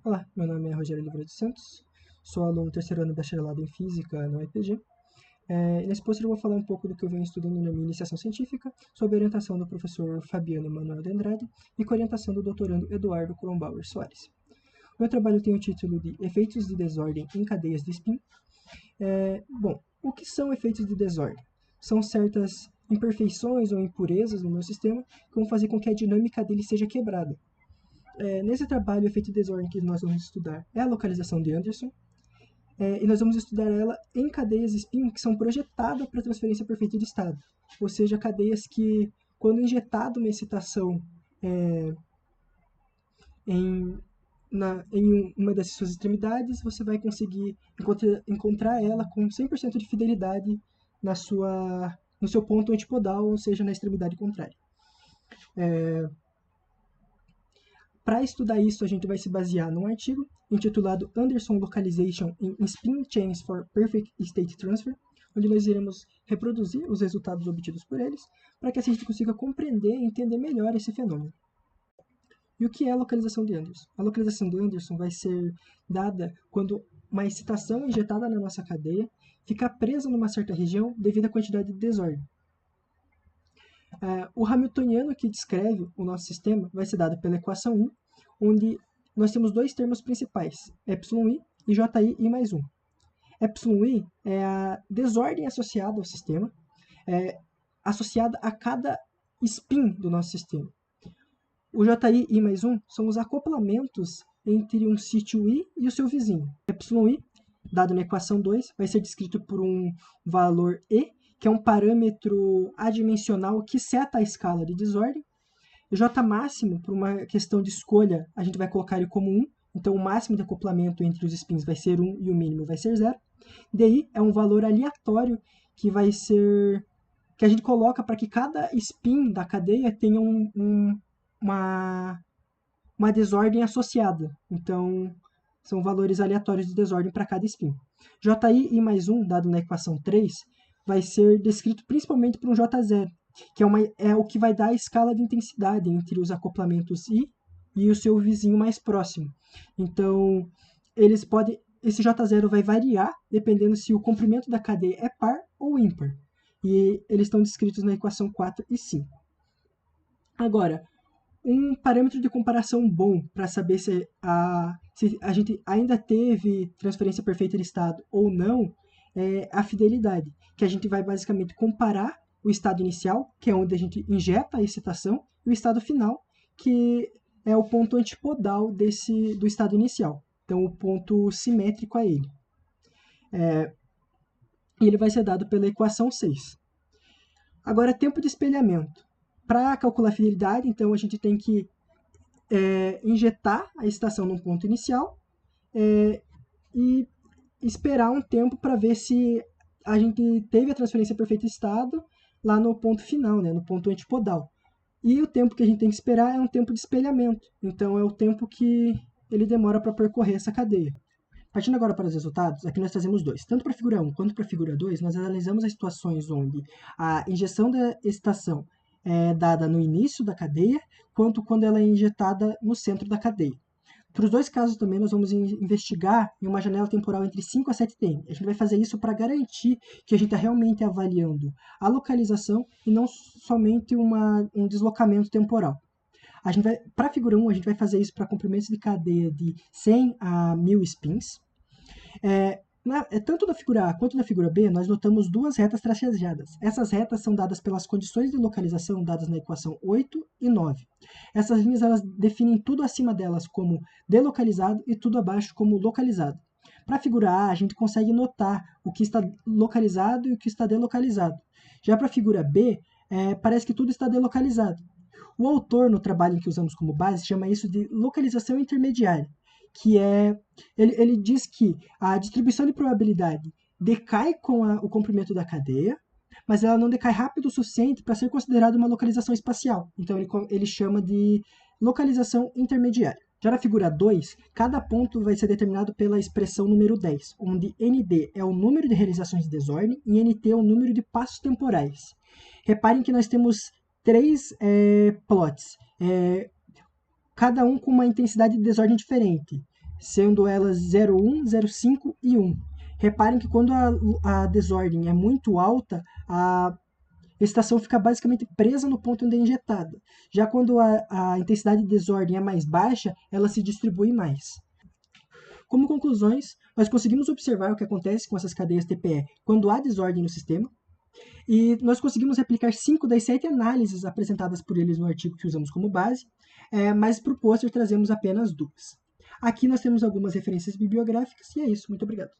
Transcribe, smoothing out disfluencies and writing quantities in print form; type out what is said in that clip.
Olá, meu nome é Rogério Oliveira dos Santos, sou aluno do terceiro ano de bacharelado em Física na UEPG. Nesse post eu vou falar um pouco do que eu venho estudando na minha iniciação científica, sob a orientação do professor Fabiano Emanuel de Andrade e com a orientação do doutorando Eduardo Kronbauer Soares. O meu trabalho tem o título de Efeitos de Desordem em Cadeias de Spin. Bom, o que são efeitos de desordem? São certas imperfeições ou impurezas no meu sistema que vão fazer com que a dinâmica dele seja quebrada. Nesse trabalho, o efeito de desordem que nós vamos estudar é a localização de Anderson, e nós vamos estudar ela em cadeias spin que são projetadas para transferência perfeita de estado, ou seja, cadeias que, quando injetado uma excitação em, em uma dessas suas extremidades, você vai conseguir encontrar ela com 100% de fidelidade no seu ponto antipodal, ou seja, na extremidade contrária. Para estudar isso, a gente vai se basear num artigo intitulado Anderson Localization in Spin Chains for Perfect State Transfer, onde nós iremos reproduzir os resultados obtidos por eles, para que assim a gente consiga compreender e entender melhor esse fenômeno. E o que é a localização de Anderson? A localização de Anderson vai ser dada quando uma excitação injetada na nossa cadeia fica presa numa certa região devido à quantidade de desordem. O Hamiltoniano que descreve o nosso sistema vai ser dado pela equação 1, onde nós temos dois termos principais, εi e ji mais 1. εi é a desordem associada ao sistema, associada a cada spin do nosso sistema. O ji mais 1 são os acoplamentos entre um sítio i e o seu vizinho. εi, dado na equação 2, vai ser descrito por um valor e, que é um parâmetro adimensional que seta a escala de desordem. O J máximo, por uma questão de escolha, a gente vai colocar ele como 1. Então, o máximo de acoplamento entre os spins vai ser 1 e o mínimo vai ser 0. DI é um valor aleatório que vai ser que a gente coloca para que cada spin da cadeia tenha uma desordem associada. Então, são valores aleatórios de desordem para cada spin. JI mais 1, dado na equação 3, vai ser descrito principalmente por um J0, que é o que vai dar a escala de intensidade entre os acoplamentos I e o seu vizinho mais próximo. Então, esse J0 vai variar dependendo se o comprimento da cadeia é par ou ímpar. E eles estão descritos na equação 4 e 5. Agora, um parâmetro de comparação bom para saber se a gente ainda teve transferência perfeita de estado ou não é a fidelidade, que a gente vai basicamente comparar o estado inicial, que é onde a gente injeta a excitação, e o estado final, que é o ponto antipodal do estado inicial. Então, o ponto simétrico a ele. E ele vai ser dado pela equação 6. Agora, tempo de espelhamento. Para calcular a fidelidade, então, a gente tem que injetar a excitação num ponto inicial e esperar um tempo para ver se a gente teve a transferência perfeita de estado lá no ponto final, né, no ponto antipodal. E o tempo que a gente tem que esperar é um tempo de espelhamento. Então, é o tempo que ele demora para percorrer essa cadeia. Partindo agora para os resultados, aqui nós trazemos dois. Tanto para a figura 1 quanto para a figura 2, nós analisamos as situações onde a injeção da excitação é dada no início da cadeia, quanto quando ela é injetada no centro da cadeia. Para os dois casos também, nós vamos investigar em uma janela temporal entre 5 a 7 TM. A gente vai fazer isso para garantir que a gente está realmente avaliando a localização e não somente um deslocamento temporal. Para a figura 1, a gente vai fazer isso para comprimentos de cadeia de 100 a 1000 spins. Tanto na figura A quanto na figura B, nós notamos duas retas tracejadas. Essas retas são dadas pelas condições de localização dadas na equação 8 e 9. Essas linhas elas definem tudo acima delas como delocalizado e tudo abaixo como localizado. Para a figura A, a gente consegue notar o que está localizado e o que está delocalizado. Já para a figura B, parece que tudo está delocalizado. O autor, no trabalho que usamos como base, chama isso de localização intermediária, que ele diz que a distribuição de probabilidade decai com o comprimento da cadeia, mas ela não decai rápido o suficiente para ser considerada uma localização espacial. Então, ele chama de localização intermediária. Já na figura 2, cada ponto vai ser determinado pela expressão número 10, onde ND é o número de realizações de desordem e NT é o número de passos temporais. Reparem que nós temos 3 plots, cada um com uma intensidade de desordem diferente. sendo elas 0,1, 0,5 e 1. Reparem que quando a desordem é muito alta, a excitação fica basicamente presa no ponto onde é injetada. Já quando a intensidade de desordem é mais baixa, ela se distribui mais. Como conclusões, nós conseguimos observar o que acontece com essas cadeias TPE quando há desordem no sistema, e nós conseguimos replicar 5 das 7 análises apresentadas por eles no artigo que usamos como base, mas para o pôster trazemos apenas 2. Aqui nós temos algumas referências bibliográficas, e é isso. Muito obrigado.